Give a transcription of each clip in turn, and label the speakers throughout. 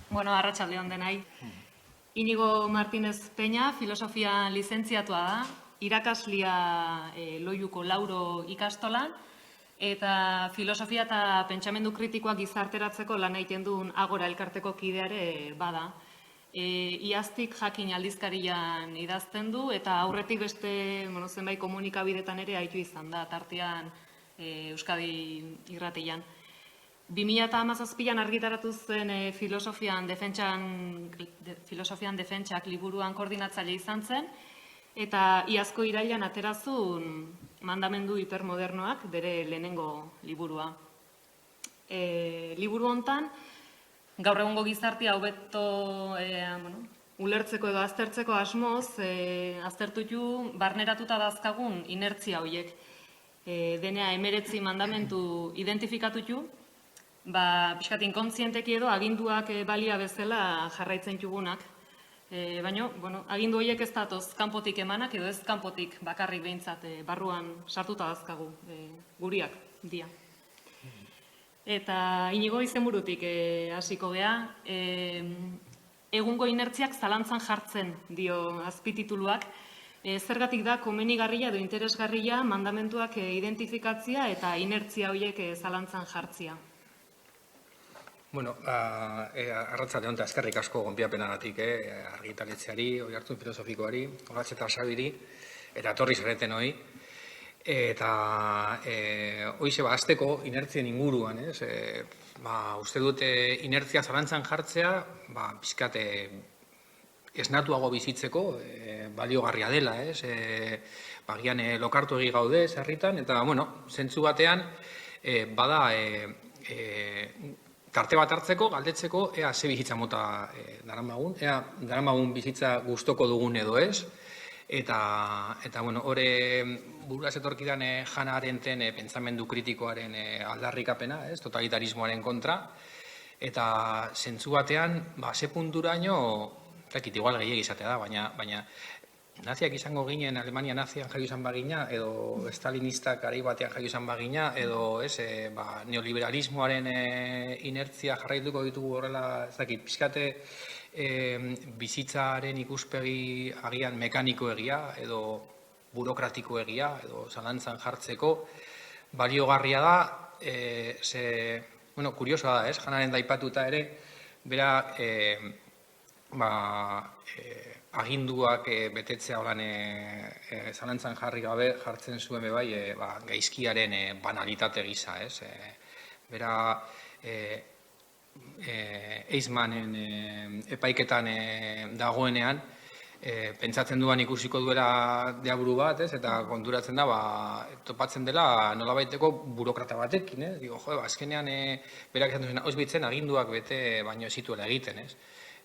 Speaker 1: Bueno, arratsalde on denai. Inigo Martínez Peña, filosofian lizentziatua da, irakaslia Loiuko Lauro ikastolan, eta filosofia eta pentsamendu kritikoak gizarteratzeko lan egiten duen Agora elkarteko kideare bada. Iaztik Jakin aldizkarian idazten du, eta aurretik beste zenbait komunikabidetan ere aritu izan da, tartean Euskadi irratian. 2017an argitaratu zen filosofian defentsak liburuan koordinatzaile izan zen, eta iazko irailan aterazun mandamendu hipermodernoak bere lehenengo liburua. Liburu hontan, gaur egungo gizartea hobeto ulertzeko edo aztertzeko asmoz, aztertutu barneratuta dazkagun inertzia horiek. Denea 19 mandamentu identifikatutu, pixkat inkontzienteki edo aginduak balia bezala jarraitzen jugunak. Baina, agindu horiek ez datoz kanpotik emanak edo ez kanpotik bakarrik behintzat barruan sartuta dazkagu guriak dia. Eta Inigo izenburutik hasiko gea, egungo inertziak zalantzan jartzen dio azpitituluak, zergatik da komenigarria edo interesgarria mandamentuak identifikatzia eta inertzia horiek zalantzan jartzia.
Speaker 2: Bueno, arratzalde honetan eskerrik asko gonbidapenagatik, argitaletxeari, Oihartzun filosofikoari, Olatxe eta Sabiri, eta etorri zareten hoi. Eta hoize hasteko inertzien inguruan, uste dut inertzia zalantzan jartzea, pixkat esnatuago bizitzeko baliogarria dela, bagian lokartu egi gaude sarritan, eta, zentzu batean, bada tarte bat hartzeko, galdetzeko, ea ze bizitza mota daramagun bizitza gustoko dugun edo ez, eta hori buruaz etorkidan Hannah Arendten pentsamendu kritikoaren aldarrikapena, totalitarismoaren kontra, eta zentzu batean, ze punturaino, igual gehiago izatea da, baina naziak izango ginen, Alemania nazian jaio izan bagina, edo stalinistak garai batean jaio izan bagina, edo neoliberalismoaren inertzia jarraituko ditugu horrela, pixkate bizitzaren ikuspegi agian mekaniko egia, edo burokratiko egia, edo zalantzan jartzeko, baliogarria da, kuriosoa da, Hannaren daipatuta ere, bera, aginduak betetzea holan zalantzan jarri gabe jartzen zuen bai gaizkiaren banalitate gisa, Bera Eichmannen epaiketan dagoenean pentsatzen duan ikusiko duela deaburu bat, eta konturatzen da topatzen dela nolabaiteko burokrata batekin, azkenean berak esan duzena, Auschwitzen aginduak bete baino ez zituela egiten,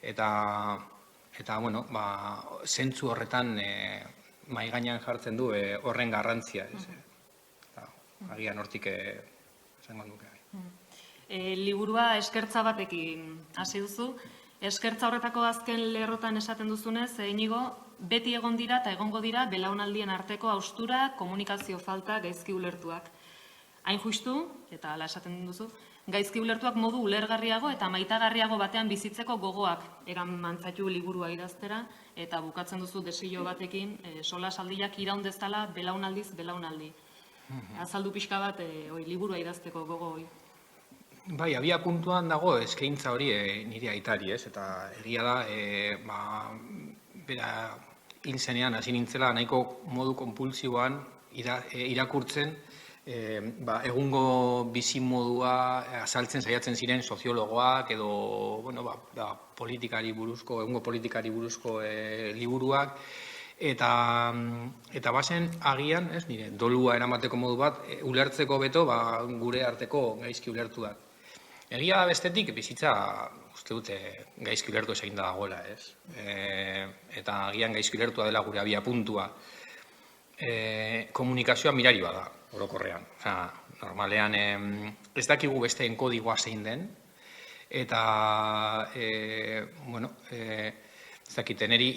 Speaker 2: Eta, zentzu horretan mahai gainean jartzen du horren garrantzia. Agian hortik esango nuke.
Speaker 1: Liburua eskertza batekin hasi duzu. Eskertza horretako azken lerrotan esaten duzunez, Inigo, beti egon dira eta egongo dira belaunaldien arteko haustura, komunikazio falta, gaizki ulertuak. Hain justu, eta hala esaten duzu, gaizki ulertuak modu ulergarriago eta maitagarriago batean bizitzeko gogoak egan mantzatu liburua idaztera, eta bukatzen duzu desio batekin solasaldiak iraundezala belaunaldiz belaunaldi. Azaldu pixka bat liburua idazteko gogo hori.
Speaker 2: Bai, abia puntuan dago eskaintza hori nire aitari, eta egia da, bera hil zenean hasi nintzela nahiko modu konpulsiboan irakurtzen, egungo bizimodua azaltzen saiatzen ziren soziologoak edo egungo politikari buruzko liburuak, eta bazen agian, nire dolua eramateko modu bat, ulertzeko beto gure arteko gaizki ulertuak. Egia da bestetik bizitza uste dute gaizki ulertu egin da dagoela, eta agian gaizki ulertua dela gure abia puntua. Komunikazioa mirari bada, orokorrean. Normalean ez dakigu besteen kodigoa zein den, eta, ez dakit, niri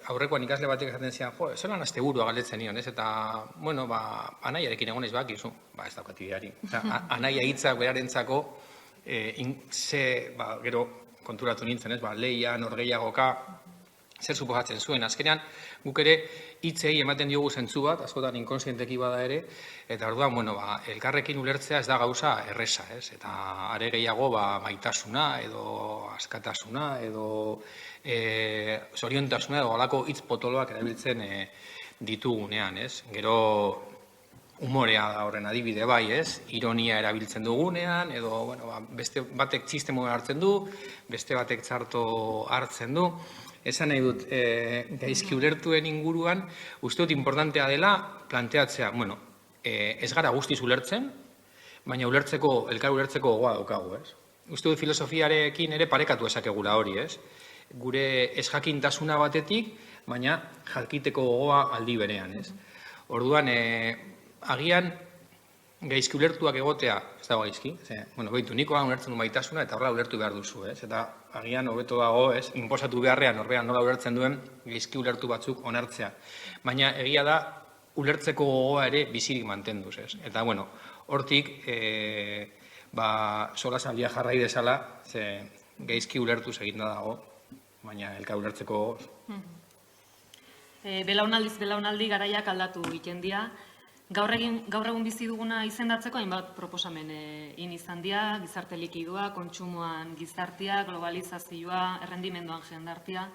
Speaker 2: aurrekoan ikasle batek esaten zian, zelan asteburua galdetzen nion, eta, anaiarekin egon ez bakizu, ez daukat ideari. Anaia hitzak berarentzako gero konturatu nintzen, lehia, norgehiagoka, zer suposatzen zuen. Azkenean, guk ere hitzei ematen diogu zentzu bat, askotan inkonsienteki bada ere, eta orduan, elkarrekin ulertzea ez da gauza erresa, ez? Eta are gehiago maitasuna, edo askatasuna, edo zoriontasuna, edo halako hitz potoloak erabiltzen ditugunean, ez? Gero humorea da horren adibide bai, ez? Ironia erabiltzen dugunean, edo beste batek txiste moden hartzen du, beste batek txarto hartzen du. Esan nahi dut, gaizki ulertuen inguruan, uste dut importantea dela planteatzea, ez gara guztiz ulertzen, baina elkar ulertzeko gogoa daukagu, ez? Uste dut filosofiarekin ere parekatu ezakegula hori, ez? Gure ez jakintasuna batetik, baina jakiteko gogoa aldi berean, ez? Orduan, agian gaizki ulertuak egotea, ez dago gaizki, behitu nikoan ulertzen du maitasuna eta horrela ulertu behar duzu, ez? Eta agian hobeto dago, ez, inposatu beharrean norbean nola ulertzen duen gaizki ulertu batzuk onartzea. Baina egia da ulertzeko gogoa ere bizirik mantenduz, ez? Eta, hortik, solasaldia jarrai desala, gaizki ulertuz eginda dago, baina elkar ulertzeko gogoz.
Speaker 1: Belaunaldiz belaunaldi garaiak aldatu egiten dira. Gaur egun bizi duguna izendatzeko hainbat proposamen izan dira, gizarte likidua, kontsumoan gizartea, globalizazioa, errendimenduan jendartea.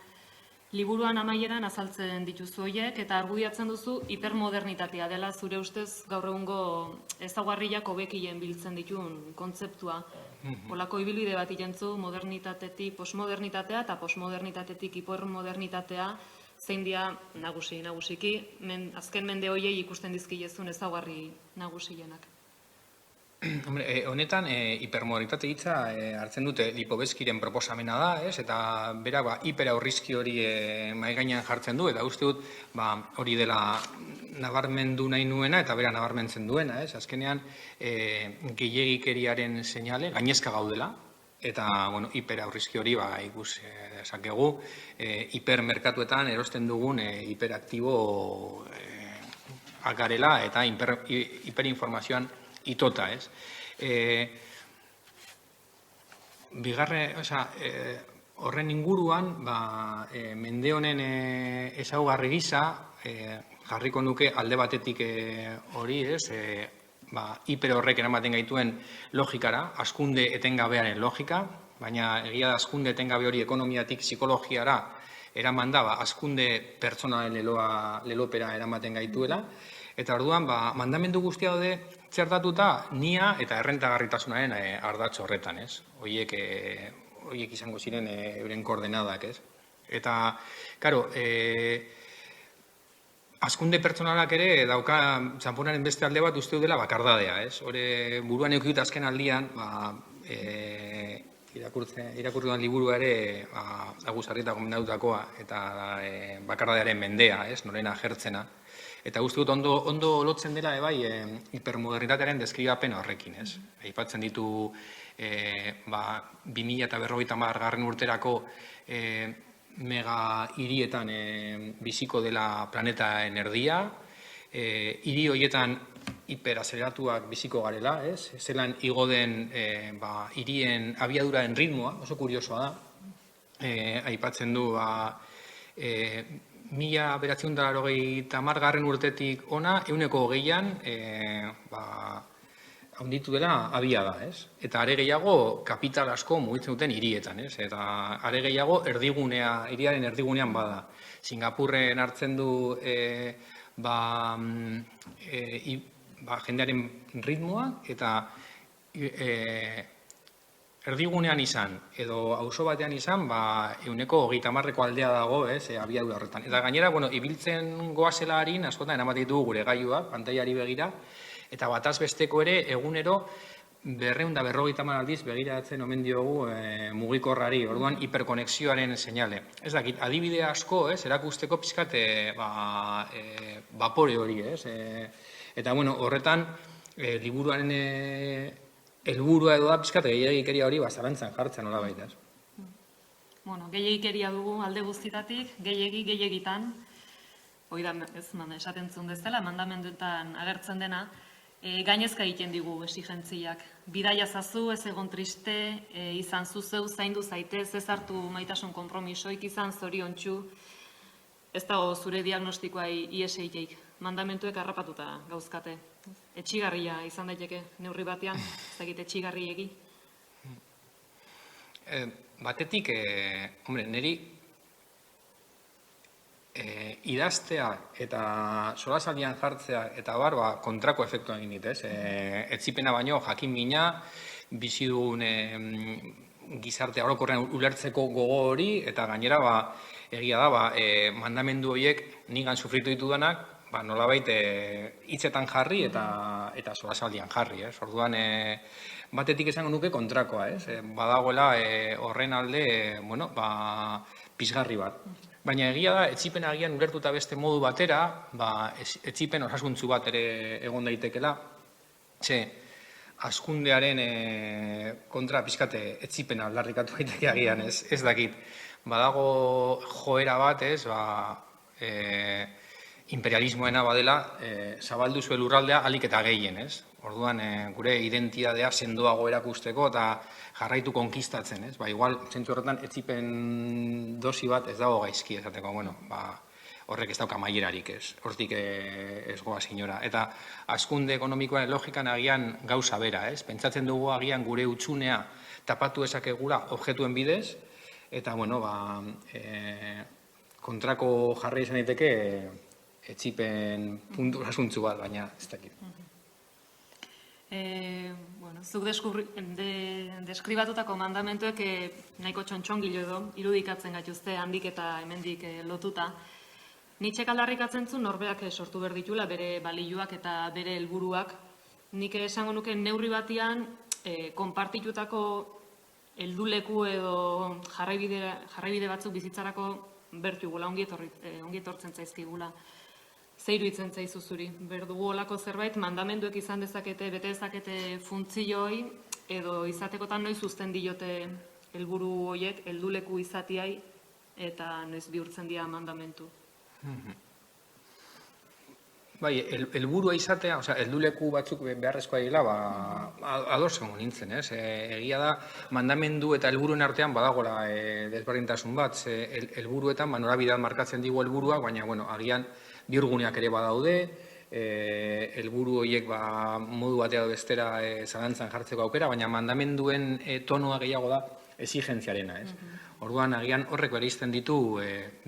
Speaker 1: Liburuan amaieran azaltzen dituzu horiek eta argudiatzen duzu hipermodernitatea dela zure ustez gaur egungo ezaugarriak hobekien biltzen dituen kontzeptua. Holako ibilbide bat igentzu modernitatetik postmodernitatea eta postmodernitatetik hipermodernitatea zein dira nagusiki, azken mende horiei ikusten dizkilezun ezaugarri nagusienak.
Speaker 2: Honetan, hipermodernitate hitza hartzen dute Lipovetskyren proposamena da, ez? Eta berak hiperaurrizki hori mahai gainean jartzen du, eta uste dut hori dela nabarmendu nahi nuena eta bera nabarmentzen duena, ez? Azkenean, gehiegikeriaren seinale, gainezka gaudela, eta hiperaurrizki hori ikus dezakegu, hipermerkatuetan erosten dugun hiperaktibo garela eta hiperinformazioan itota, ez? Horren inguruan, mende honen ezaugarri gisa, jarriko nuke alde batetik hori, ez? Hiper horrek eramaten gaituen logikara, hazkunde etengabearen logika, baina egia da hazkunde etengabe hori ekonomiatik psikologiara eraman da, hazkunde pertsonalen lelopera eramaten gaituela, eta orduan, mandamendu guztia daude txertatuta nia eta errentagarritasunaren ardatz horretan, ez? Horiek izango ziren euren koordenadak, ez? Eta, karo, hazkunde pertsonalak ere dauka txamponaren beste alde bat uste dela bakardadea, ez? Hore buruan eukidut azken aldian, irakurri duan liburua ere Agus Arrieta gomendatutakoa eta bakardadearen mendea, ez? Norena agertzena. Eta uste dut ondo lotzen dela hipermodernitatearen deskribapena horrekin, ez? Aipatzen ditu 2050 urterako mega hirietan biziko dela planetaen erdia, hiri horietan hiperazeleratuak biziko garela, ez? Zelan igo den hirien abiaduraren ritmoa, oso kuriosoa da, aipatzen du 1980 urtetik ona, 120an handitu dela abiada, ez? Eta are gehiago kapital asko mugitzen duten hirietan, ez? Eta are gehiago hiriaren erdigunean bada. Singapurren hartzen du jendearen ritmoa eta erdigunean izan, edo auzo batean izan, 130ko aldea dago, ez, abiadura horretan. Eta gainera, ibiltzen goazela harin, askotan eramaten ditugu gure gailuak, pantailari begira, eta bataz besteko ere, egunero, 250 aldiz begiratzen omen diogu mugikorrari, orduan hiperkonexioaren seinale. Ez dakit, adibide asko, ez, erakusteko pixkat vapore hori, ez. Eta, horretan, liburuaren helburua edo da pixkat gehiagikeria hori zalantzan jartzen nola baita, ez.
Speaker 1: Gehiagikeria dugu alde guztitatik, gehiagitan, hori da, ez, esaten zuen bezala, mandamenduetan agertzen dena, gainezka egiten digu esigentziak. Bidaia zazu, ez egon triste, izan zuzeu, zaindu zaitez, ez hartu maitasun konpromisoik, izan zoriontsu, ez dago zure diagnostikoa ies egiteik. Mandamentuek harrapatuta gauzkate. Etxigarria izan daiteke neurri batean, ez dakit etxigarriegi.
Speaker 2: Batetik, hombre, niri idaztea eta solasaldian jartzea eta kontrako efektua egin dit, ez? Etzipena baino jakin mina, bizi dugun gizartea orokorrean ulertzeko gogo hori, eta gainera egia da, mandamendu horiek nigan sufritu ditudanak, nolabait hitzetan jarri eta solasaldian jarri, ez? Orduan, batetik esango nuke kontrakoa, ez? Badagoela horren alde, pizgarri bat. Baina egia da, etzipena agian ulertuta beste modu batera, etzipen osasuntzu bat ere egon daitekela, hazkundearen kontra pizkate etzipena aldarrikatu daiteke agian, ez dakit. Badago joera bat, ez, imperialismoena badela, zabaldu zuen lurraldea ahalik eta gehien, ez? Orduan, gure identitatea sendoago erakusteko eta jarraitu konkistatzen, ez? Igual, zentzu horretan, etzipen dosi bat ez dago gaizki, esateko, horrek ez dauka maierarik, ez? Hortik ez goa sinora. Eta hazkunde ekonomikoaren logikan agian gauza bera, ez? Pentsatzen dugu agian gure utxunea tapatu ezakegula objektuen bidez, eta, kontrako jarri izan daiteke etzipen puntu asuntzu bat, baina ez dakit.
Speaker 1: Zuk deskribatutako mandamentuek nahiko txontxongilo edo irudikatzen gaituzte handik eta hemendik lotuta. Nitxek aldarrikatzen zu norberak sortu behar ditula bere balioak eta bere helburuak. Nik esango nuke neurri batian konpartitutako helduleku edo jarraibide batzuk bizitzarako bertugula, ongi etortzen zaizkigula. Zeiru itzen zaizu zuri, berdugu olako zerbait, mandamenduek izan dezakete, bete dezakete funtzioi, edo izatekotan noiz uzten diote helburu horiek, helduleku izatiai, eta noiz bihurtzen dira mandamentu.
Speaker 2: Bai, helburua izatea, helduleku batzuk beharrezkoa dira, ados egon nintzen, ez? Egia da, mandamendu eta helburuen artean badagola desberdintasun bat, helburuetan norabidean markatzen digu helburuak, baina, agian, bihurguneak ere badaude, helburu horiek modu batea bestera zalantzan jartzeko aukera, baina mandamenduen tonua gehiago da exigentziarena, ez? Orduan, agian horrek bereizten ditu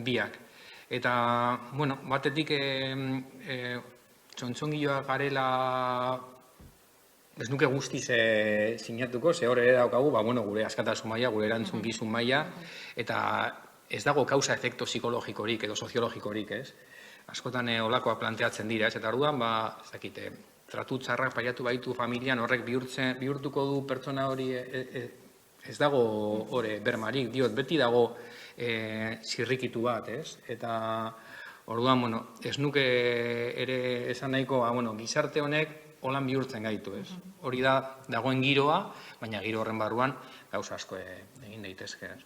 Speaker 2: biak. Eta, batetik txontxongiloa garela ez nuke guztiz sinatuko, ze hor ere daukagu, gure askatasun maila, gure erantzukizun maila, eta ez dago kausa-efekto psikologikorik edo soziologikorik, ez? Askotan olakoak planteatzen dira, ez? Eta orduan, ez dakite, tratu txarrak pairatu baitu familian horrek bihurtuko du pertsona hori ez dago hori bermarik, beti dago zirrikitu bat, ez? Eta orduan, ez nuke ere esan nahiko, gizarte honek holan bihurtzen gaitu, ez? Hori da dagoen giroa, baina giro horren barruan gauza asko egin daitezke, ez?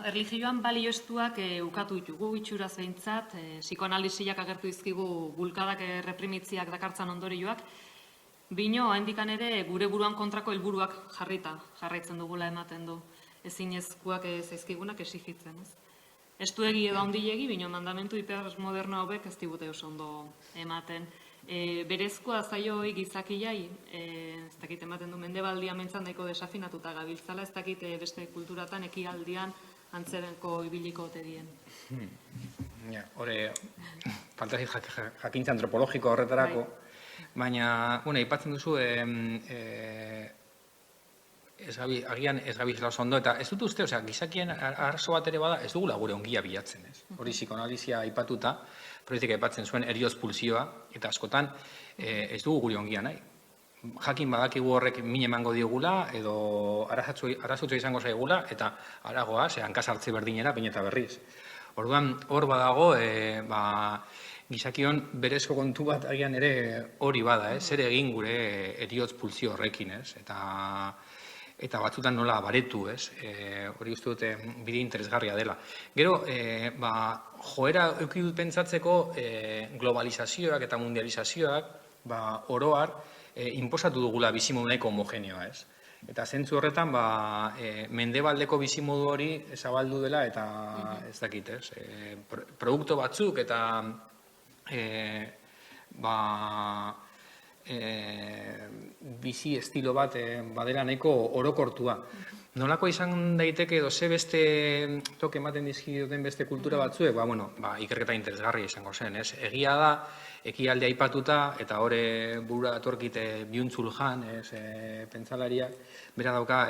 Speaker 1: Erlijioan balioestuak ukatu ditugu itxuraz behintzat, psikoanalisiak agertu izkigu bulkadak reprimitziak dakartzan ondorioak, bino, haindikan ere, gure buruan kontrako helburuak jarraitzen dugula ematen du, ezinezkoak zaizkigunak exigitzen, ez? Estuegi edo handilegi, bino mandamentu hipermoderno hauek ez digute oso ondo ematen. Berezkoa zaioi gizakiai, ez dakit ematen du mendebaldia mentzan daiko desafinatuta gabiltzala, ez dakit beste kulturatan ekialdian antzerenko ibiliko ote dien.
Speaker 2: Hore, fantasia jakintza antropologiko horretarako, baina, aipatzen duzu, agian ez gabizela oso ondo, eta ez dut uste, gizakien arazo bat ere bada, ez dugula gure ongia bilatzen, ez? Hori psikoanalizia aipatuta, proietik aipatzen zuen erioz pulsioa, eta askotan ez dugu gure ongia nahi. Jakin badakigu horrek min emango diogula, edo arazutxo izango zaigula, eta aragoa, hankasartze berdinera, baina eta berriz. Orduan, hor badago, gizakion berezko kontu bat agian ere hori bada, zer egin gure eriotz pulsio horrekin, ez? Eta eta batzutan nola baretu, ez? Hori uste dute bide interesgarria dela. Gero, joera eduki dut pentsatzeko globalizazioak eta mundializazioak oroar inposatu dugula bizimodu nahiko homogeneoa, ez? Eta zentzu horretan, mendebaldeko bizimodu hori zabaldu dela eta ez dakit, ez? Produktu batzuk eta bizi estilo bat badela nahiko orokortua. Nolako izan daiteke edo ze beste toke ematen dizkioten beste kultura batzuek, ikerketa interesgarria izango zen, ez? Egia da, ekialde aipatuta, eta hore burura datorkite Byung-Chul Han, pentsalariak, bera dauka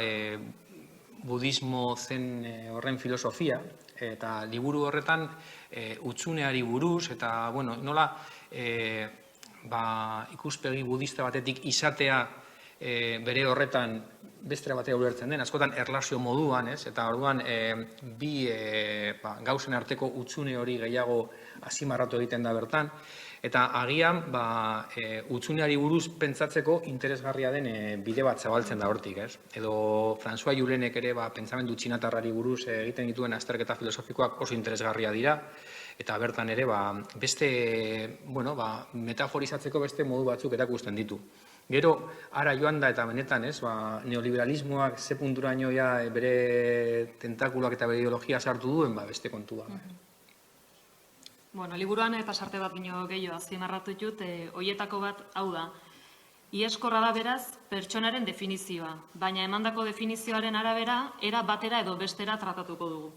Speaker 2: budismo zen horren filosofia, eta liburu horretan hutsuneari buruz, eta nola ikuspegi budista batetik izatea bere horretan bestera batera ulertzen den, askotan erlazio moduan, eta orduan bi gauzen arteko hutsune hori gehiago azimarratu egiten da bertan, eta agian hutsuneari buruz pentsatzeko interesgarria den bide bat zabaltzen da hortik, ez? Edo François Julenek ere pentsamendu txinatarrari buruz egiten dituen azterketa filosofikoak oso interesgarria dira, eta bertan ere beste, metaforizatzeko beste modu batzuk erakusten ditu. Gero, ara joan da eta benetan, neoliberalismoak ze punturaino bere tentakuloak eta bere ideologia sartu duen, beste kontua.
Speaker 1: Liburuan eta sarte bat bino gehiago azpimarratu ditut, hoietako bat hau da. Ieskorra da beraz, pertsonaren definizioa, baina emandako definizioaren arabera, era batera edo bestera tratatuko dugu.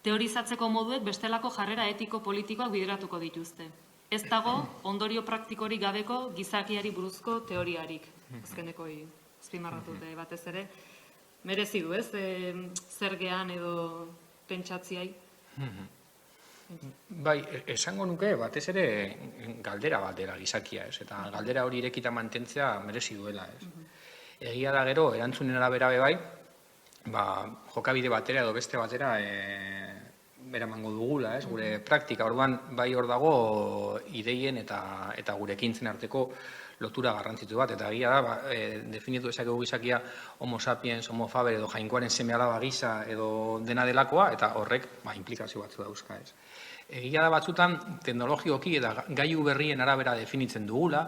Speaker 1: Teorizatzeko moduek bestelako jarrera etiko-politikoak bideratuko dituzte. Ez dago, ondorio praktikorik gabeko gizakiari buruzko teoriarik. Azkeneko azpimarratute batez ere. Merezi du, ez? Zergean edo pentsatziai.
Speaker 2: Bai, esango nuke batez ere galdera bat dela gizakia, ez? Eta galdera hori irekita mantentzea merezi duela, ez? Egia da gero, erantzunen arabera bai, jokabide batera edo beste batera eramango dugula, ez? Gure praktika, orduan bai hor dago ideien eta gure ekintzen arteko lotura garrantzitu bat, eta egia da, definitu ezakegu gizakia homo sapiens, homo faber edo jainkoaren seme-alaba gisa edo dena delakoa, eta horrek implikazio batzu dauzka, ez? Egia da batzutan teknologioki eta gailu berrien arabera definitzen dugula,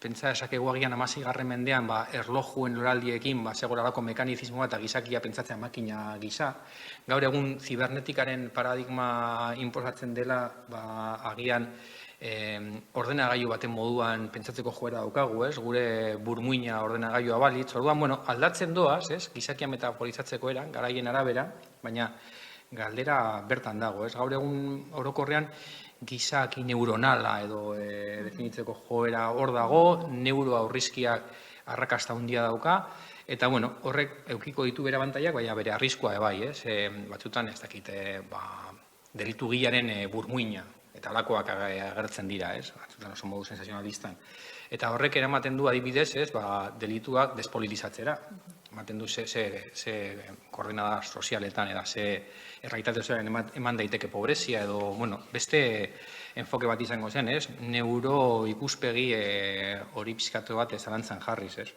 Speaker 2: pentsa esakegu agian 16. mendean erlojuen loraldiekin segorarako mekanizismoa eta gizakia pentsatzea makina gisa. Gaur egun zibernetikaren paradigma inposatzen dela agian ordenagailu baten moduan pentsatzeko joera daukagu, ez? Gure burmuina ordenagailua balitz. Orduan, aldatzen doaz, ez? Gizakia metaforizatzeko eran, garaien arabera, baina galdera bertan dago, ez? Gaur egun orokorrean gizaki neuronala edo definitzeko joera hor dago, neuroaurrizkiak arrakasta handia dauka, eta horrek eukiko ditu bere abantaiak, baina bere arriskua bai, ez? Batzutan ez dakit delitu gilaren burmuina, eta alakoak agertzen dira, ez? Batzutan oso modu sensazionalistan. Eta horrek eramaten du adibidez, ez? Delituak despolitizatzera. Ematen du ze koordenada sozialetan eta ze errealitate sozialen eman daiteke pobrezia edo, beste enfoke bat izango zen, ez? Neuro ikuspegi hori pizkatu bat zalantzan jarriz, ez?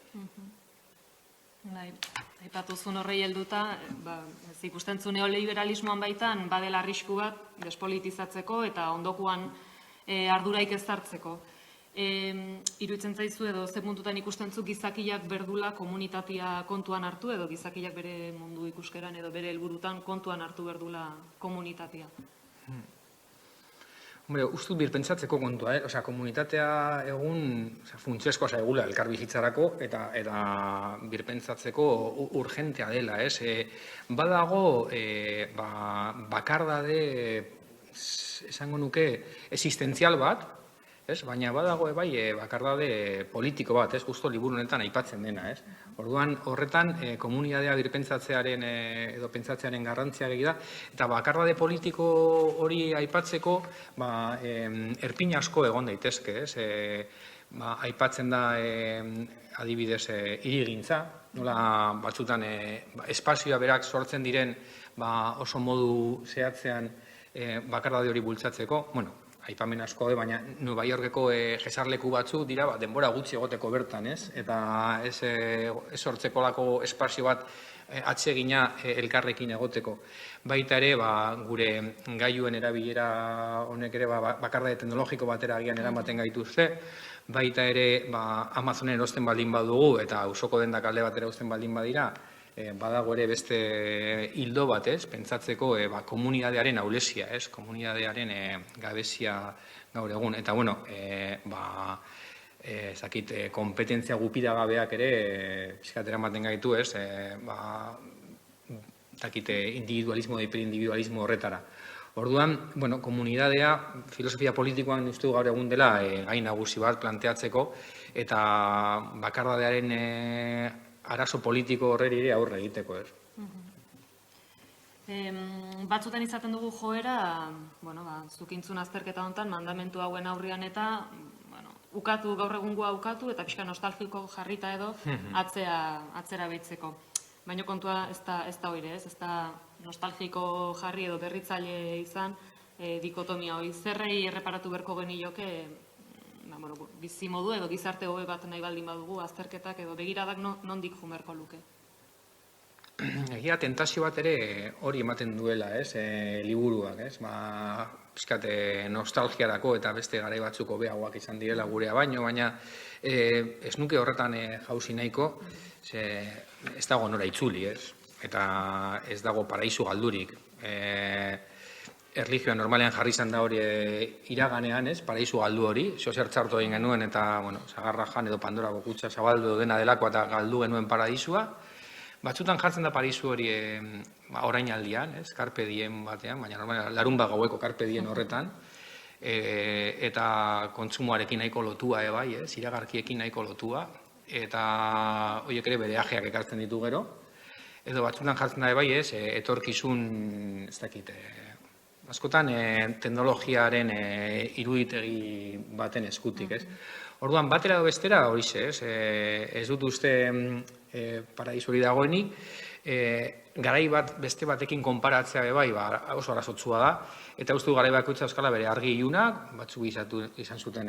Speaker 1: Aipatuzun horrei helduta, ikusten zu neoliberalismoan baitan badela arrisku bat despolitizatzeko eta ondokuan arduraik ez hartzeko. Iruditzen zaizu edo ze puntutan ikusten zu gizakiak berdula komunitatea kontuan hartu edo gizakiak bere mundu ikuskeran edo bere helburutan kontuan hartu berdula komunitatea?
Speaker 2: Uste dut birpentsatzeko kontua, komunitatea egun funtsezkoa zaigula elkarbizitzarako eta birpentsatzeko urgentea dela, ez? Badago bakardade, esango nuke, existentzial bat, baina badago bakardade politiko bat, justo liburu honetan aipatzen dena. Orduan horretan komunitatea birpentsatzearen edo pentsatzearen garrantzia da, eta bakardade politiko hori aipatzeko erpin asko egon daitezke. Aipatzen da adibidez hirigintza, nola batzutan espazioa berak sortzen diren oso modu zehatzean bakardade hori bultzatzeko, aipamen asko, baina Nueva Yorkeko jesarleku batzuk dira denbora gutxi egoteko bertan, ez? Eta ez sortzeko lako espazio bat atsegina elkarrekin egoteko. Baita ere, gure gailuen erabilera honek ere bakardade teknologiko batera agian eramaten gaituzte, baita ere Amazonen erosten baldin badugu eta auzoko dendak alde batera uzten baldin badira, badago ere beste hildo bat, pentsatzeko komunidadearen aulesia, komunidadearen gabezia gaur egun. Eta, bueno, kompetentzia gupidagabeak ere pixkat eramaten gaitu, individualismo, hiperindividualismo horretara. Orduan, bueno, komunidadea, filosofia politikoan uste gaur egun dela gai nagusi bat planteatzeko, eta bakardadearen arazo politiko horreri ere aurre egiteko,
Speaker 1: Batzutan izaten dugu joera, zukintzun azterketa honetan, mandamentu hauen aurrian eta ukatu, gaur egungua ukatu, eta pixka nostalgiko jarrita edo atzera behitzeko. Baina kontua ez da hori, ez da nostalgiko jarri edo berritzaile izan dikotomia hori. Zerrei erreparatu berko genioke bizi modu edo gizarte hobe bat nahi baldin badugu azterketak edo begiradak nondik jumerko luke.
Speaker 2: Egia tentazio bat ere hori ematen duela, liburuak, pixkat nostalgiarako eta beste garai batzuk hobeagoak izan direla gurea baino, baina ez nuke horretan jauzi nahiko, ez dago nora itzuli, eta ez dago paraisu galdurik. Erlijioa normalean jarri izan da hori iraganean, paraisu galdu hori, zer txartu egin genuen eta sagarra jan edo Pandora bokutsa zabaldu dena delako eta galdu genuen paraisua. Batzutan jartzen da paraisu hori orainaldian, carpe diem batean, baina normalean larun gaueko carpe diem horretan, eta kontsumoarekin nahiko lotua iragarkiekin nahiko lotua, eta horiek ere bere ajeak ekartzen ditu gero, edo batzutan jartzen da etorkizun, ez dakit, askotan teknologiaren iruditegi baten eskutik, Orduan, batera edo bestera horixe, ez dut uste paradisu hori dagoenik, garai bat beste batekin konparatzea oso arazotsua da, eta uste du garai bakoitza euskala bere argi ilunak, batzuk izan zuten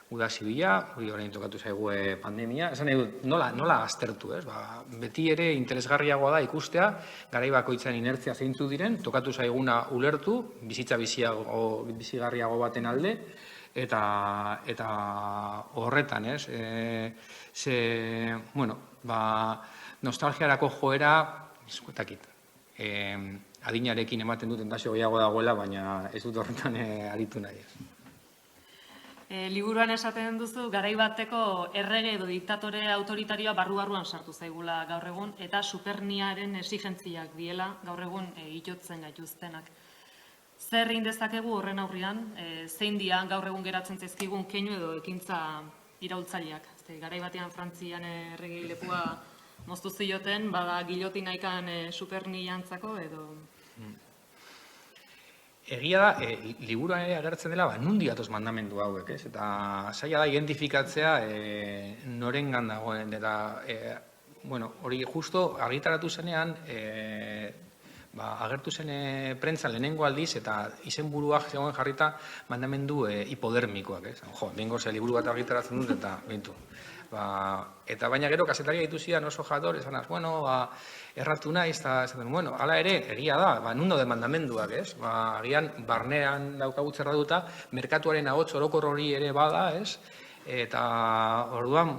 Speaker 2: uda zibila, hori orain tokatu zaigu pandemia, esan nahi dut, nola aztertu, beti ere interesgarriagoa da ikustea, garai bakoitzan inertzia zeintzu diren, tokatu zaiguna ulertu, bizitza bizigarriago baten alde, eta horretan, nostalgiarako joera, eskuetakit, adinarekin ematen dut tentazio gehiago dagoela, baina ez dut horretan aritu nahi.
Speaker 1: Liburuan esaten duzu, garai bateko errege edo diktatore autoritarioa barru-barruan sartu zaigula gaur egun, eta superniaren esigentziak diela gaur egun itotzen gaituztenak. Zer egin dezakegu horren aurrian, zein dira gaur egun geratzen zaizkigun keinu edo ekintza iraultzaileak. Garai batean Frantzian errege lepua moztu zioten, bada gilotinaikan superni jantzako edo...
Speaker 2: Egia da, liburuan ere agertzen dela, nundi gatoz mandamendu hauek, eta zaila da identifikatzea norengan dagoen, eta hori justo argitaratu zenean, agertu zen prentza lehenengo aldiz eta izenburuak zegoen jarrita mandamendu hipodermikoak. Bengo ze liburu bat argitaratzen dut eta bintu. Eta baina gero kasetaria dituzian oso jator, esan az, erratu naiz, eta hala ere, egia da, nun daude mandamenduak, agian barnean daukagutzer duta, merkatuaren ahots orokor hori ere bada, eta orduan,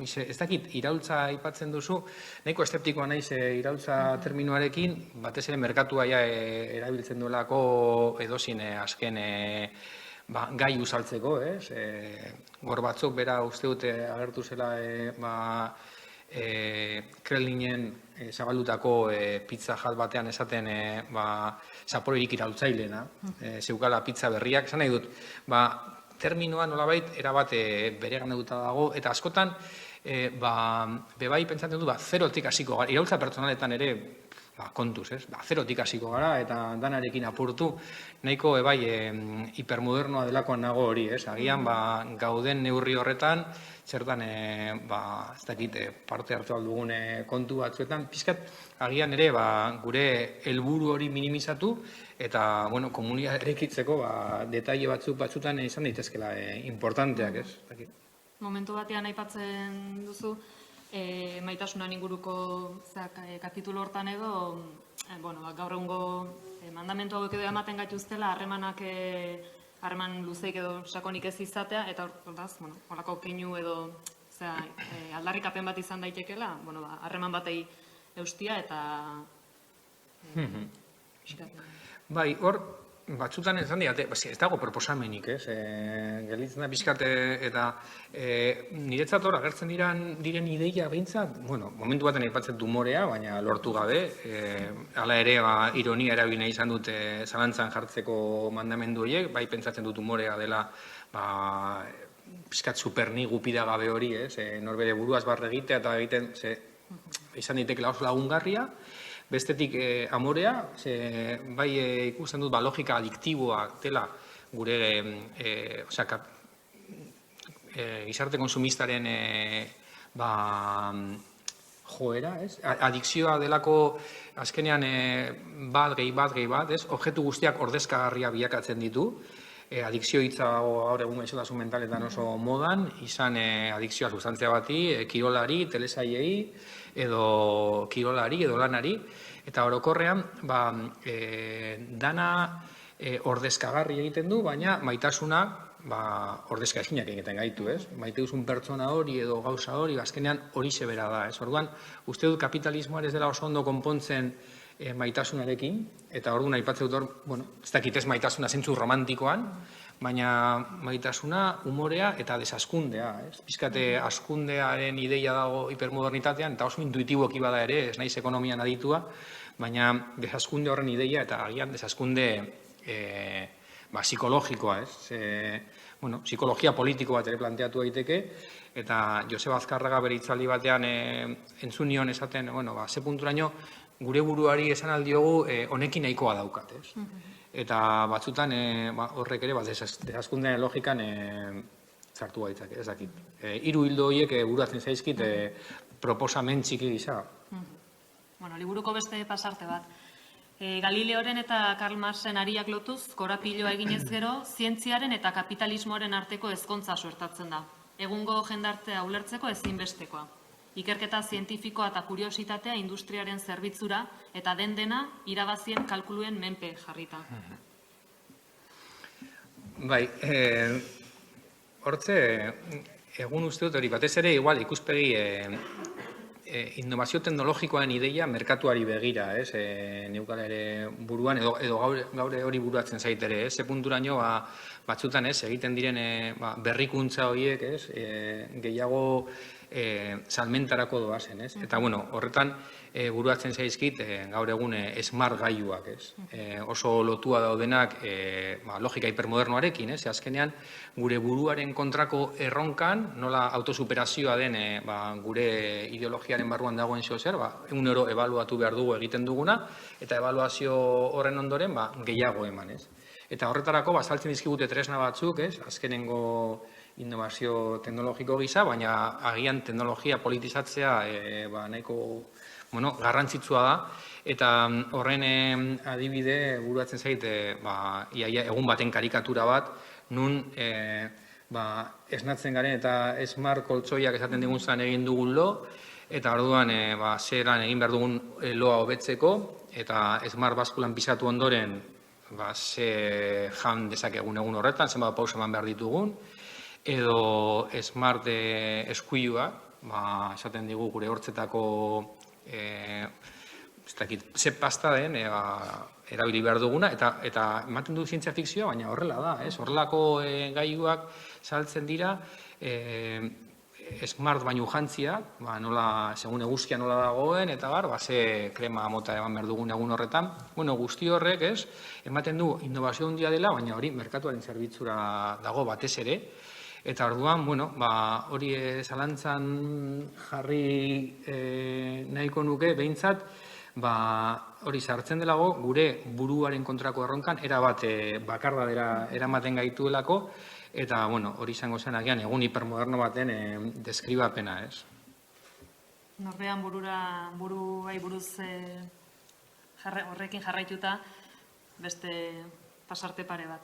Speaker 2: ez dakit, iraultza aipatzen duzu, nahiko eszeptikoa naiz iraultza terminoarekin, batez ere merkatua erabiltzen duelako edozin azken gai usaltzeko, gor batzuk bera uste dute agertu zela Kremlinen zabaldutako pizza jat batean esaten zapororik iraultzailena, zeukala pizza berriak, esan nahi dut, terminoa nolabait erabat beregan eduta dago, eta askotan bebai pentsatzen dut zerotik hasiko gara, iraultza pertsonaletan ere kontuz, ez? Zerotik hasiko gara eta danarekin apurtu, nahiko bai hipermodernoa delakoan nago hori, ez? Agian gauden neurri horretan, zertan ez dakit parte hartu aldugun kontu batzuetan, pizkat agian ere gure helburu hori minimizatu eta komunitatea eraikitzeko detaile batzutan izan daitezkela importanteak, ez?
Speaker 1: Momentu batean aipatzen duzu, maitasunan inguruko kapitulu hortan edo, gaur egungo mandamentu hauek edo ematen gaituztela, harreman luzeik edo sakonik ez izatea, eta horako keinu edo aldarrikapen bat izan daitekela, harreman batei eustia eta...
Speaker 2: Bai, hor, batzutan esan diate, ez dago proposamenik, ez? Gelditzen da pixkate eta niretzat hor agertzen diren ideia behintzat, momentu baten aipatzen humorea, baina lortu gabe, hala ere ironia erabili izan dute zalantzan jartzeko mandamendu horiek, bai pentsatzen dut humorea dela pixkat superni gupida gabe hori, ez? Norbere buruaz barre egitea eta egiten izan ditekela oso lagungarria. Bestetik amorea, bai ikusten dut logika adiktiboa dela gure gizarte konsumistaren joera, ez? Adikzioa delako azkenean bat, ez? Objektu guztiak ordezkagarria bilakatzen ditu. Adikzio hitza gaur egun gaixotasun mentaletan oso modan, izan adikzioa sustantzia bati, kirolari, telesailei, edo kirolari, edo lanari, eta orokorrean dana ordezkagarri egiten du, baina maitasuna ordezka ezinak egiten gaitu, ez? Maite duzun pertsona hori edo gauza hori, azkenean hori zebera da, ez? Orduan, uste dut kapitalismoa ez dela oso ondo konpontzen maitasunarekin, eta orduan aipatzen dut, ez dakit ez maitasuna zentzu romantikoan, baina maitasuna, umorea eta desaskundea, ez? Pizkate askundearen ideia dago hipermodernitatean, eta oso intuitiboki bada ere, ez naiz ekonomian aditua, baina desaskunde horren ideia eta agian desaskunde psikologikoa, ez? Psikologia politiko bat ere planteatu daiteke, eta Joseba Azkarraga bere hitzaldi batean entzun nion esaten, ze punturaino gure buruari esan aldiogu honekin nahikoa daukat, ez? Eta batzutan horrek ere desaskundearen logikan sartu gaitzak, ez dakit. Hiru ildo horiek buratzen zaizkit proposamen txiki gisa.
Speaker 1: Liburuko beste pasarte bat. Galileoren eta Karl Marxen ariak lotuz, korapiloa eginez gero, zientziaren eta kapitalismoaren arteko ezkontza suertatzen da. Egungo jendartea ulertzeko ezinbestekoa. Ikerketa zientifikoa eta kuriositatea industriaren zerbitzura eta dena irabazien kalkuluen menpe jarrita.
Speaker 2: Bai, hortze, egun uste dut hori, batez ere, igual, ikuspegi innovazio teknologikoaren ideia merkatuari begira, ez? Neukala ere buruan, edo gaur hori buruatzen zait ere, ez? Ze punturaino, batzutan, ez? Egiten diren berrikuntza horiek, ez? Gehiago salmentarako doazen, ez? Eta, horretan buruatzen zaizkit gaur egun smart gailuak, ez? Oso lotua daudenak logika hipermodernoarekin, ez? Azkenean, gure buruaren kontrako erronkan, nola autosuperazioa den gure ideologiaren barruan dagoen zer, egunero ebaluatu behar dugu egiten duguna, eta ebaluazio horren ondoren gehiago eman, ez? Eta horretarako, saltzen dizkigute tresna batzuk, ez? Azkenengo innovazio teknologiko gisa, baina agian teknologia politizatzea nahiko garrantzitsua da, eta horren adibide buruatzen zait egun baten karikatura bat, nun esnatzen garen eta smart koltsoiak esaten diguntzan egin dugun lo, eta orduan zeran egin behar dugun loa hobetzeko, eta smart baskulan pisatu ondoren ze jan dezakegun egun horretan, zenbat pausa eman behar ditugun, edo smart eskuilua, esaten digu gure hortzetako ze pasta den erabili behar duguna, eta ematen du zientzia fikzioa, baina horrela da, ez? Horrelako gailuak saltzen dira, smart baino jantzia, segun eguzkia nola dagoen, eta ze krema mota eman behar dugun egun horretan. Guzti horrek, ez? Ematen du innovazio handia dela, baina hori merkatuaren zerbitzura dago batez ere, eta orduan, hori zalantzan jarri nahiko nuke, behintzat, hori sartzen delago, gure buruaren kontrako erronkan, erabat bakardadera eramaten gaituelako, eta, hori izango zen agian, egun hipermoderno baten deskribapena, ez?
Speaker 1: Norbean buruai buruz horrekin jarraituta, beste pasarte pare bat.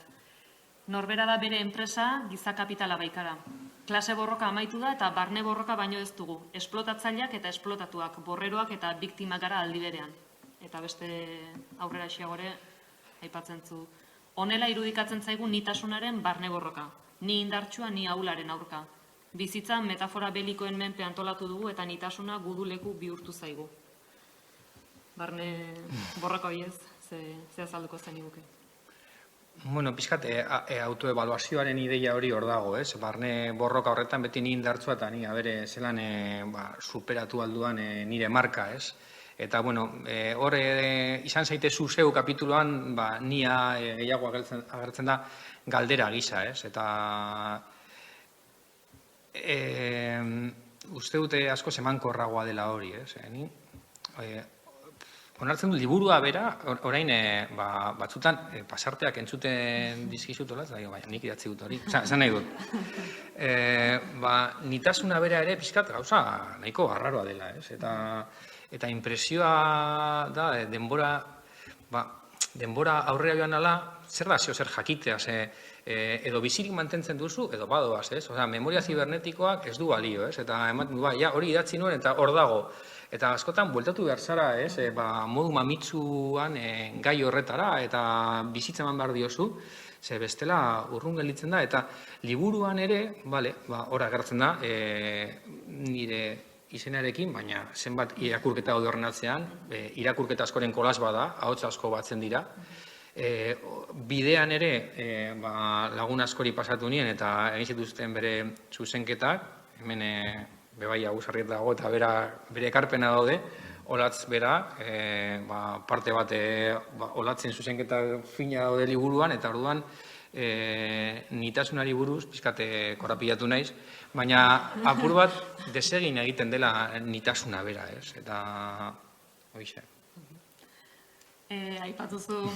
Speaker 1: Norbera da bere enpresa giza kapitala baikara. Klase borroka amaitu da eta barne borroka baino ez dugu. Esplotatzaileak eta esplotatuak, borreroak eta biktimak gara aldi berean. Eta beste aurrera xeagore aipatzen zu. Honela irudikatzen zaigu nitasunaren barne borroka. Ni indartsua, ni ahularen aurka. Bizitza metafora belikoen menpe antolatu dugu eta nitasuna guduleku bihurtu zaigu. Barne borroka hori ez, ze azalduko zen iguke.
Speaker 2: Pixkat, autoevaluazioaren ideia hori hor dago, ez? Barne borroka horretan beti ni indartsua eta ni abere zelan superatu alduan nire marka, ez? Eta, hor izan zaite zuzeu kapituluan, nia gehiago agertzen da galdera gisa, ez? Eta uste dute asko zemankorragoa dela hori, ez? Onartzen du, liburua bera, orain batzutan pasarteak entzuten dizkizutola, baina nik idatzi dut hori, esan nahi dut. Nitasuna bera ere pixkat gauza nahiko arraroa dela, ez? Eta impresioa da, denbora aurrera joan ala, zer da zer jakitea, edo bizirik mantentzen duzu, edo badoaz, ez? Memoria zibernetikoak ez du balio, ez? Eta hori idatzi nuen eta hor dago. Eta askotan, bueltatu behar zara, modu mamitsuan gai horretara eta bizitza eman behar diozu, ze bestela urrun gelditzen da, eta liburuan ere, hor agertzen da, nire izenarekin, baina zenbat irakurketa daude horren atzean, irakurketa askoren kolas bada, ahots asko batzen dira. Bidean ere lagun askori pasatu nien eta egin zituzten bere zuzenketak, hemen bebai agusarriet dago eta bere ekarpena daude, olatz bera, parte bat olatzen zuzenketa fina daude liburuan, eta orduan nitasunari buruz, pizkate korapilatu naiz, baina apur bat desegin egiten dela nitasuna bera, ez? Eta hoize.
Speaker 1: Aipatuzu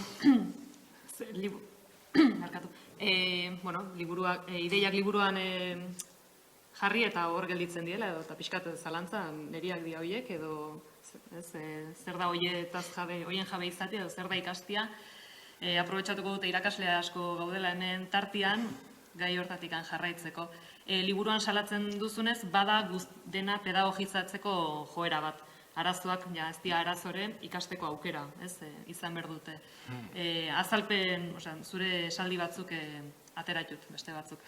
Speaker 1: ideiak liburuan jarri eta hor gelditzen diela, eta pixkat zalantza neriak dira horiek, edo zer da horien jabe izatea, edo zer da ikastia. Aprobetxatuko dute irakasle asko gaudela hemen tartian, gai hortatik jarraitzeko. Liburuan salatzen duzunez, bada dena pedagogizatzeko joera bat. Arazoak, ez dira arazore, ikasteko aukera, izan behar dute. Azalpen, zure esaldi batzuk ateratut, beste batzuk.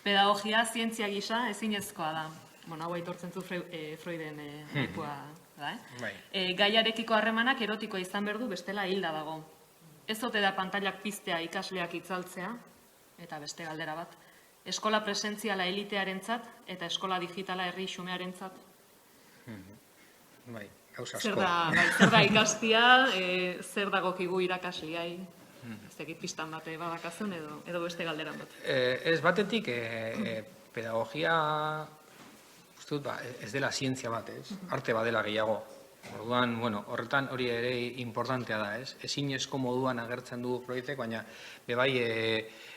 Speaker 1: Pedagogia, zientzia gisa, ezinezkoa da. Hau aitortzen zu Freuden lekua da. Gaiarekiko harremanak erotikoa izan behar du, bestela hilda dago. Ez ote da pantailak piztea ikasleak itzaltzea, eta beste galdera bat. Eskola presentziala elitearentzat eta eskola digitala herri xumearentzat.
Speaker 2: Gauza asko.
Speaker 1: Zer da ikastia, zer dagokigu irakasliai, ez dakit pistan bate badakazun edo beste galderan bat.
Speaker 2: Ez batetik, pedagogia, uste dut, ez dela zientzia bat, ez? Arte badela gehiago. Orduan, horretan hori ere importantea da, ez? Ezinezko moduan agertzen du proiektek, baina bebai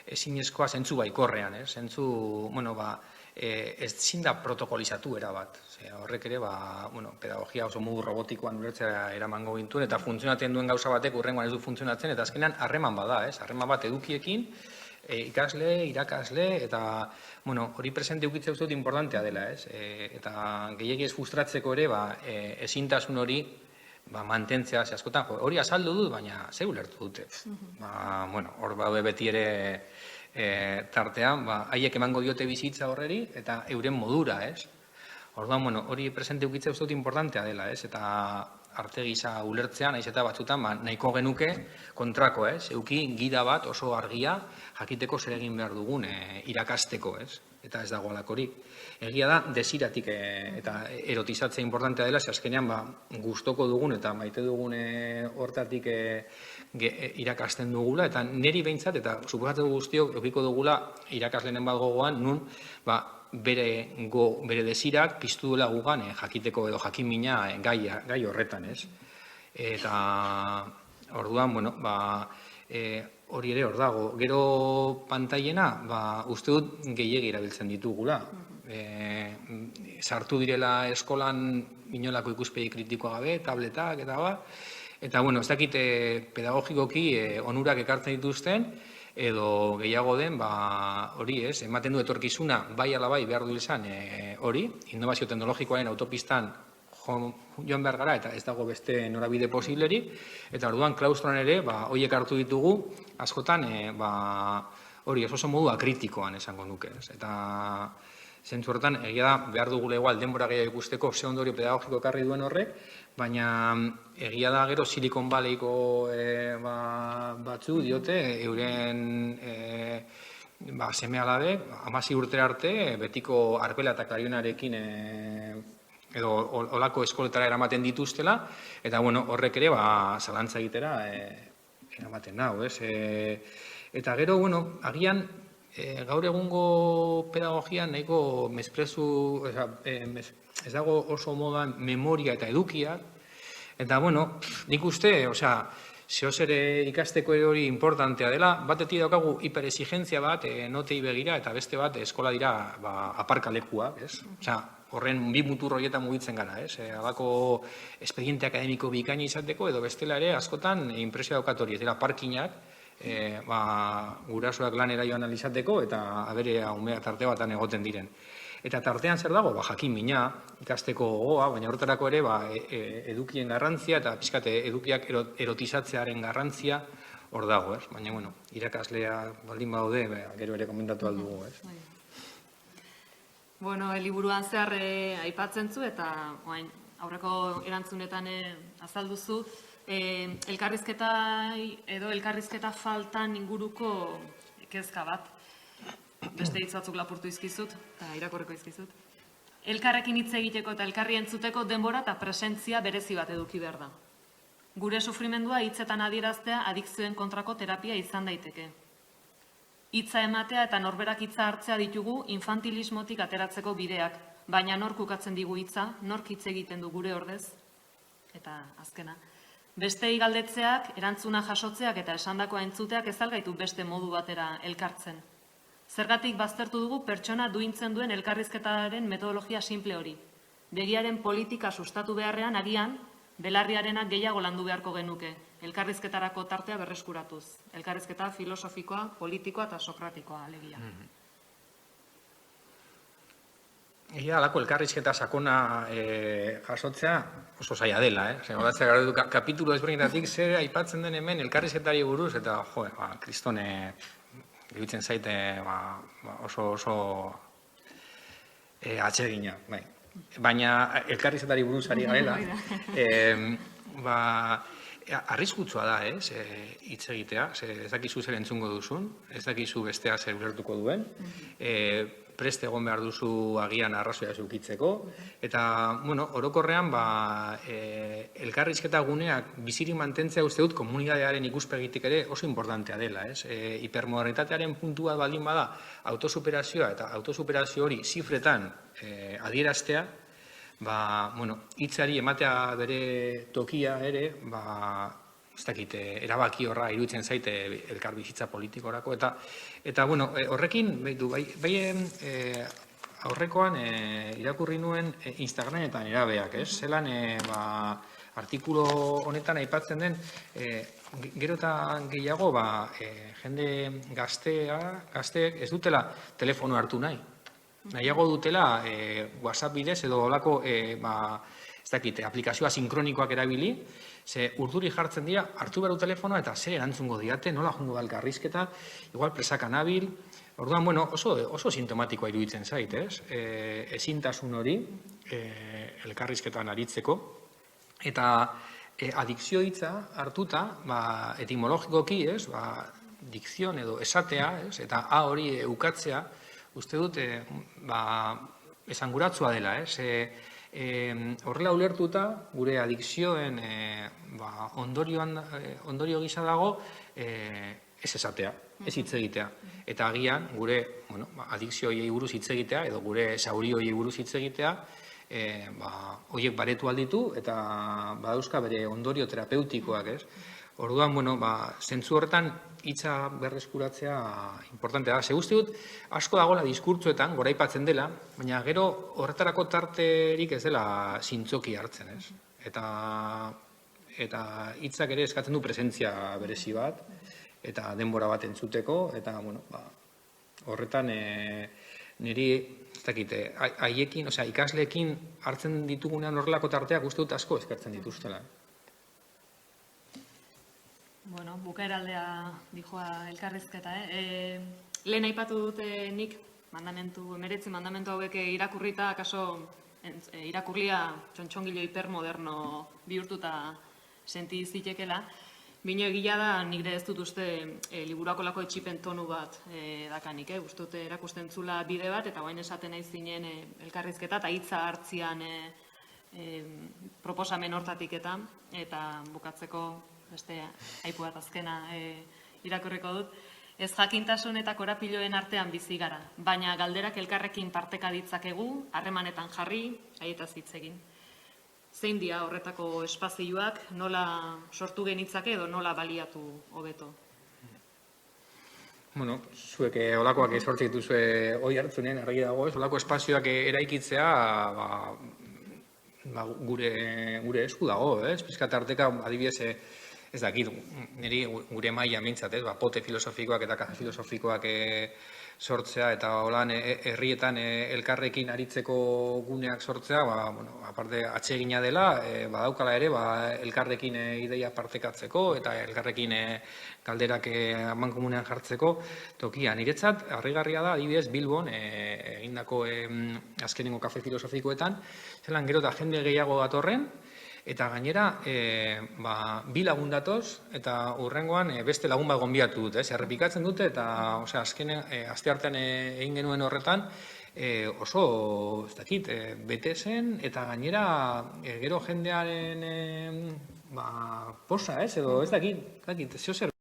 Speaker 2: ezinezkoa zentzu baikorrean, ez? Zentzu, ez zinda protokolizatu erabat. Horrek ere, pedagogia oso modu robotikoan ulertzea eramango gintuen, eta funtzionatzen duen gauza batek urrengoan ez du funtzionatzen, eta azkenean harreman bada, ez? Harreman bat edukiekin, ikasle, irakasle, eta hori presente eukitzea uste dut importantea dela, ez? Eta gehiegi ez frustratzeko ere, ezintasun hori mantentzea, askotan, hori azaldu dut, baina ze ulertu dute. Hor baude beti ere tartean, haiek emango diote bizitza horreri, eta euren modura, ez? Orduan, hori presente eukitzea uste dut importantea dela, ez? Eta arte gisa ulertzean, naiz eta batzutan nahiko genuke kontrako, ez? Euki gida bat oso argia jakiteko zer egin behar dugun irakasteko, ez? Eta ez dago alakorik. Egia da, desiratik eta erotizatzea importantea dela, ze azkenean gustoko dugun eta maite dugun hortatik irakasten dugula, eta niri behintzat, eta suposatzen guztiok eukiko dugula irakaslenen bat gogoan, nun bere desirak piztu duela gugan jakiteko edo jakimina gai horretan, ez? Eta orduan, bueno, hori ere hor dago. Gero pantailena, uste dut gehiegi erabiltzen ditugula. Sartu direla eskolan inolako ikuspegi kritikoa gabe, tabletak eta ba. Eta, bueno, ez dakit pedagogikoki onurak ekartzen dituzten, edo gehiago den, hori ez, ematen du etorkizuna, bai ala bai behar du izan hori, innovazio teknologikoaren autopistan joan behar gara, eta ez dago beste norabide posibleri, eta orduan klaustron ere, horiek hartu ditugu, askotan, hori oso modu akritikoan esango nuke, ez, eta zentzu horretan, egia da, behar dugula igual denbora gehiago ikusteko, ze ondorio pedagogiko ekarri duen horrek, baina egia da gero Silicon Valleyko batzu diote, euren seme-alabek, 16 urtera arte, betiko arbela eta klarionarekin edo olako eskoletara eramaten dituztela, eta bueno, horrek ere zalantza egitera eramaten dago, ez? Eta gero, bueno, agian, gaur egungo pedagogian nahiko mesprezu, ez dago oso modan memoria eta edukiak, eta, bueno, nik uste, zehoz ere ikasteko hori importantea dela, batetik daukagu hiperexigentzia bat, notei begira, eta beste bat eskola dira aparkalekuak, ez? Horren bi mutur horietan mugitzen gara, ez? Alako espediente akademiko bikaina izateko, edo bestela ere askotan impresio daukat hori, ez dira parkinak, gurasoak lanera joan alizateko, eta aberea umea tarte batan egoten diren. Eta tartean zer dago? Jakin mina, ikasteko gogoa, baina horretarako ere edukien garrantzia eta pixkate edukiak erotizatzearen garrantzia hor dago, ez? Baina, bueno, irakaslea baldin baude, gero ere komentatu aldugu, ez?
Speaker 1: Bueno, liburuan zehar aipatzen zu eta aurreko erantzunetan azalduzu, elkarrizketa edo elkarrizketa faltan inguruko kezka bat. Beste hitz batzuk lapurtu izkizut, eta irakorreko izkizut. Elkarrekin hitz egiteko eta elkarri entzuteko denbora eta presentzia berezi bat eduki behar da. Gure sufrimendua hitzetan adieraztea adikzioen kontrako terapia izan daiteke. Hitza ematea eta norberak hitza hartzea ditugu infantilismotik ateratzeko bideak, baina nork ukatzen digu hitza, nork hitz egiten du gure ordez, eta azkena. Bestei galdetzeak, erantzuna jasotzeak eta esandakoa entzuteak ez algaitu beste modu batera elkartzen. Zergatik baztertu dugu pertsona duintzen duen elkarrizketaren metodologia simple hori. Begiaren politika sustatu beharrean agian, belarriarenak gehiago landu beharko genuke, elkarrizketarako tartea berreskuratuz. Elkarrizketa filosofikoa, politikoa eta sokratikoa alegia.
Speaker 2: Egia alako elkarrizketa sakona jasotzea oso zaila dela, kapitulu ezberdinetatik zer aipatzen den hemen elkarrizketari buruz, eta kristone iruditzen zaite oso atsegina, bai. Baina elkarrizketari buruz ari garela, arriskutsua da, hitz egitea, ez dakizu zer entzungo duzun, ez dakizu bestea zer ulertuko duen, preste egon behar duzu agian arrazoia zukitzeko, eta, bueno, orokorrean, elkarrizketa guneak bizirik mantentzea uste dut komunitatearen ikuspegitik ere oso importantea dela, ez? Hipermodernitatearen puntua baldin bada autosuperazioa eta autosuperazio hori zifretan adieraztea, bueno, hitzari ematea bere tokia ere, ez dakit, erabaki horra iruditzen zaite elkarbizitza politikorako, eta, bueno, horrekin, bai aurrekoan irakurri nuen Instagrametan erabeak, ez? Zelan, artikulo honetan aipatzen den, gero eta gehiago, jende gazteek ez dutela telefono hartu nahi. Nahiago dutela WhatsApp bidez edo olako, ez dakit, aplikazioa sinkronikoak erabili, ze urduri jartzen dira, hartu behar du telefonoa eta zer erantzungo diate, nola jungo da elkarrizketa, igual presaka nabil. Orduan, bueno, oso sintomatikoa iruditzen zait, ez? Ezintasun hori elkarrizketan aritzeko. Eta adikzio hitza hartuta, etimologikoki, ez? Dikzion edo esatea, ez? Eta A hori ukatzea, uste dut, esanguratsua dela, ez? Horrela ulertuta, gure adikzioen ondorio gisa dago ez esatea, ez hitz egitea. Eta agian gure adikzio horiei buruz hitz egitea edo gure zauri horiei buruz hitz egitea horiek baretu alditu eta badauzka bere ondorio terapeutikoak, ez? Orduan, zentzu horretan hitza berreskuratzea importantea da. Ze uste dut, asko dagoela diskurtsoetan, goraipatzen dela, baina gero horretarako tarterik ez dela zintzoki hartzen, ez? Eta hitzak ere eskatzen du presentzia berezi bat, eta denbora bat entzuteko, eta, horretan niri, ez dakit, haiekin, ikasleekin hartzen ditugunean horrelako tarteak uste dut asko eskartzen dituztela.
Speaker 1: Bueno, bukaeraldea dijoa elkarrizketa, Lehen aipatu dute nik, 19 mandamentu hauek irakurrita, akaso irakurlia txontxongilo hipermoderno bihurtuta senti zitekela. Bino egila da, nik ez dut uste liburuakolako etxipen tonu bat dakanik, uste dut erakusten zula bide bat, eta guain esaten nahi zinen elkarrizketa, eta hitza hartzian proposamen hortatik eta bukatzeko beste aipu bat azkena irakurriko dut. Ez jakintasun eta korapiloen artean bizi gara, baina galderak elkarrekin parteka ditzakegu, harremanetan jarri, haietaz hitz egin. Zein dira horretako espazioak, nola sortu genitzake edo nola baliatu hobeto?
Speaker 2: Zuek olakoak sortzen dituzue hori hartzunen, argi dago ez, olako espazioak eraikitzea gure esku dago, ez? Pizkat arteka, adibidez, ez dakit, niri gure maila mintzat, pote filosofikoak eta kafe filosofikoak sortzea, eta holan herrietan elkarrekin aritzeko guneak sortzea, aparte atsegina dela, badaukala ere, elkarrekin ideia partekatzeko, eta elkarrekin galderak amankomunean jartzeko tokia. Niretzat, harrigarria da, adibidez, Bilbon, egindako azkenengo kafe filosofikoetan, zelan gero da jende gehiago datorren, eta gainera, bi lagun datoz, eta hurrengoan beste lagun bat gonbiatu dut, errepikatzen dute, eta aste artean egin genuen horretan, oso, ez dakit, bete zen, eta gainera, gero jendearen posa, edo ez dakit, zeo zer.